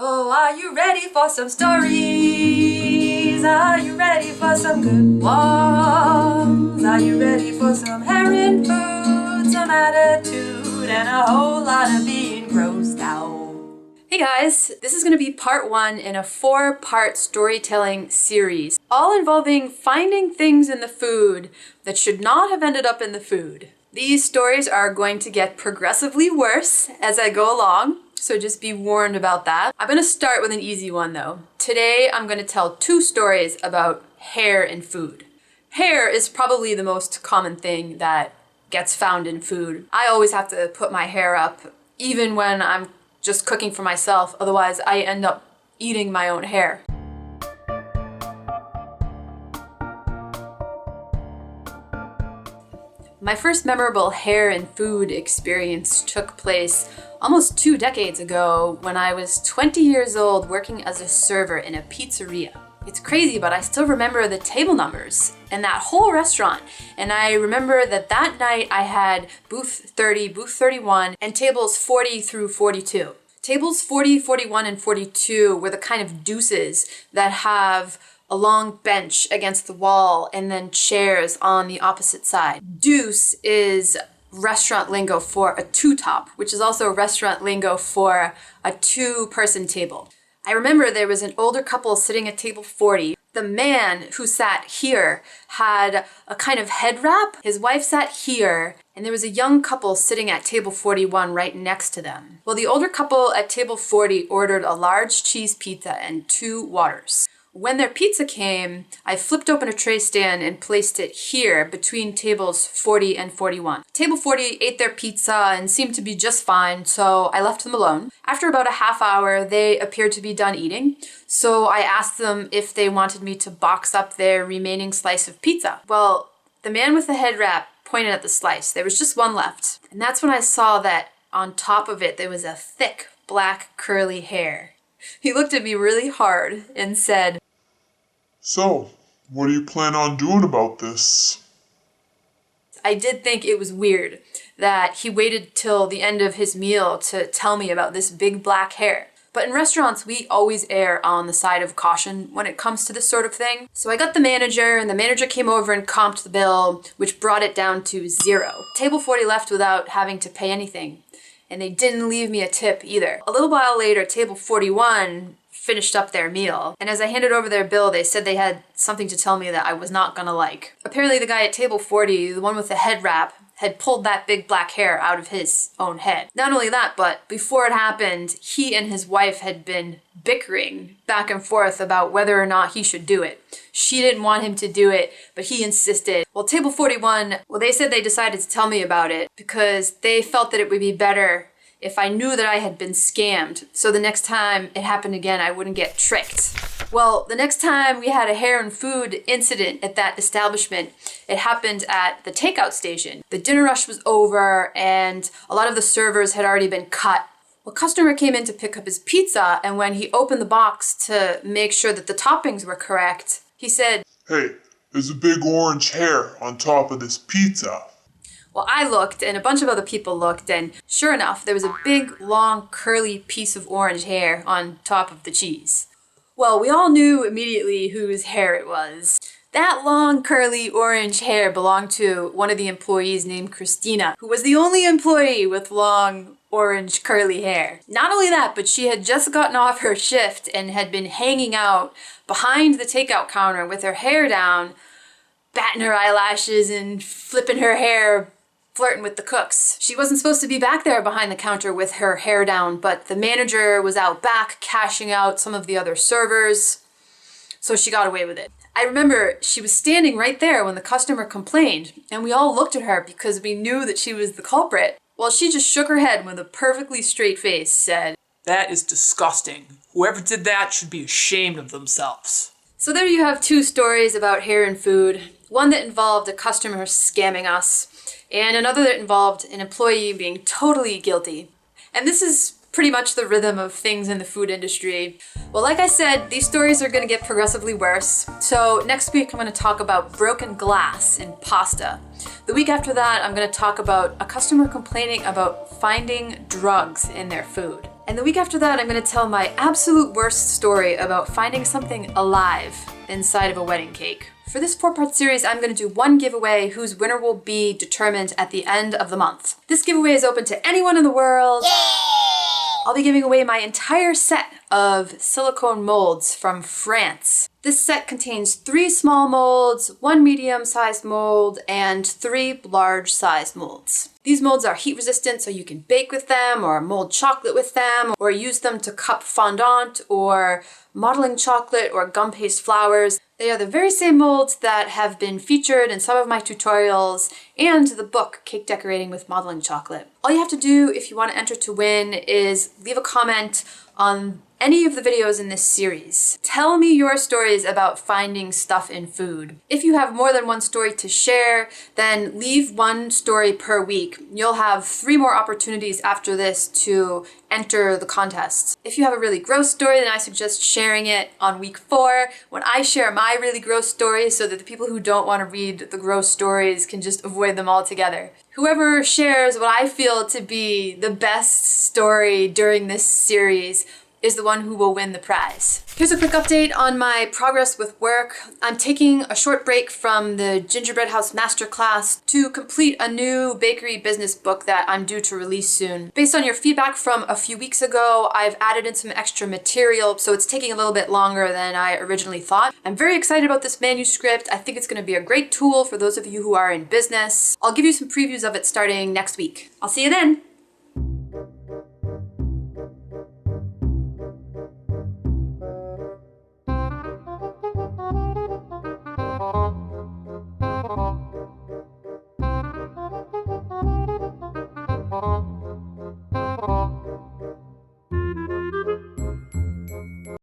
Oh, are you ready for some stories? Are you ready for some good ones? Are you ready for some hair and food, some attitude, and a whole lot of being grossed out? Hey guys, this is going to be part 1 in a 4-part storytelling series, all involving finding things in the food that should not have ended up in the food. These stories are going to get progressively worse as I go along, so just be warned about that. I'm going to start with an easy one though. Today I'm going to tell 2 stories about hair in food. Hair is probably the most common thing that gets found in food. I always have to put my hair up, even when I'm just cooking for myself, otherwise I end up eating my own hair. My first memorable hair and food experience took place almost 2 decades ago when I was 20 years old working as a server in a pizzeria. It's crazy, but I still remember the table numbers in that whole restaurant. And I remember that night I had booth 30, booth 31, and tables 40 through 42. Tables 40, 41, and 42 were the kind of deuces that have a long bench against the wall and then chairs on the opposite side. Deuce is restaurant lingo for a 2-top, which is also restaurant lingo for a 2-person table. I remember there was an older couple sitting at table 40. The man who sat here had a kind of head wrap. His wife sat here, and there was a young couple sitting at table 41 right next to them. Well, the older couple at table 40 ordered a large cheese pizza and 2 waters. When their pizza came, I flipped open a tray stand and placed it here between tables 40 and 41. Table 40 ate their pizza and seemed to be just fine, so I left them alone. After about a half hour, they appeared to be done eating, so I asked them if they wanted me to box up their remaining slice of pizza. Well, the man with the head wrap pointed at the slice. There was just one left, and that's when I saw that on top of it there was a thick, black, curly hair. He looked at me really hard and said, "So, what do you plan on doing about this?" I did think it was weird that he waited till the end of his meal to tell me about this big black hair. But in restaurants, we always err on the side of caution when it comes to this sort of thing. So I got the manager, and the manager came over and comped the bill, which brought it down to 0. Table 40 left without having to pay anything. And they didn't leave me a tip either. A little while later, table 41 finished up their meal, and as I handed over their bill, they said they had something to tell me that I was not gonna like. Apparently the guy at table 40, the one with the head wrap, had pulled that big black hair out of his own head. Not only that, but before it happened, he and his wife had been bickering back and forth about whether or not he should do it. She didn't want him to do it, but he insisted. Well, table 41, they said they decided to tell me about it because they felt that it would be better if I knew that I had been scammed, so the next time it happened again, I wouldn't get tricked. Well, the next time we had a hair and food incident at that establishment, it happened at the takeout station. The dinner rush was over, and a lot of the servers had already been cut. A customer came in to pick up his pizza, and when he opened the box to make sure that the toppings were correct, he said, "Hey, there's a big orange hair on top of this pizza." Well, I looked, and a bunch of other people looked, and sure enough, there was a big, long, curly piece of orange hair on top of the cheese. Well, we all knew immediately whose hair it was. That long, curly, orange hair belonged to one of the employees named Christina, who was the only employee with long, orange, curly hair. Not only that, but she had just gotten off her shift and had been hanging out behind the takeout counter with her hair down, batting her eyelashes and flipping her hair, flirting with the cooks. She wasn't supposed to be back there behind the counter with her hair down, but the manager was out back cashing out some of the other servers, so she got away with it. I remember she was standing right there when the customer complained, and we all looked at her because we knew that she was the culprit. Well, she just shook her head with a perfectly straight face, said, "That is disgusting. Whoever did that should be ashamed of themselves." So there you have 2 stories about hair and food. One that involved a customer scamming us, and another that involved an employee being totally guilty. And this is pretty much the rhythm of things in the food industry. Well, like I said, these stories are going to get progressively worse. So next week I'm going to talk about broken glass in pasta. The week after that, I'm going to talk about a customer complaining about finding drugs in their food. And the week after that, I'm gonna tell my absolute worst story about finding something alive inside of a wedding cake. For this 4-part series, I'm gonna do one giveaway whose winner will be determined at the end of the month. This giveaway is open to anyone in the world. I'll be giving away my entire set of silicone molds from France. This set contains 3 small molds, 1 medium-sized mold, and 3 large-sized molds. These molds are heat resistant, so you can bake with them, or mold chocolate with them, or use them to cup fondant, or modeling chocolate, or gum paste flowers. They are the very same molds that have been featured in some of my tutorials and the book, Cake Decorating with Modeling Chocolate. All you have to do if you want to enter to win is leave a comment on any of the videos in this series. Tell me your stories about finding stuff in food. If you have more than one story to share, then leave 1 story per week. You'll have 3 more opportunities after this to enter the contest. If you have a really gross story, then I suggest sharing it on week 4 when I share my really gross stories so that the people who don't want to read the gross stories can just avoid them altogether. Whoever shares what I feel to be the best story during this series is the one who will win the prize. Here's a quick update on my progress with work. I'm taking a short break from the Gingerbread House Masterclass to complete a new bakery business book that I'm due to release soon. Based on your feedback from a few weeks ago, I've added in some extra material, so it's taking a little bit longer than I originally thought. I'm very excited about this manuscript. I think it's gonna be a great tool for those of you who are in business. I'll give you some previews of it starting next week. I'll see you then.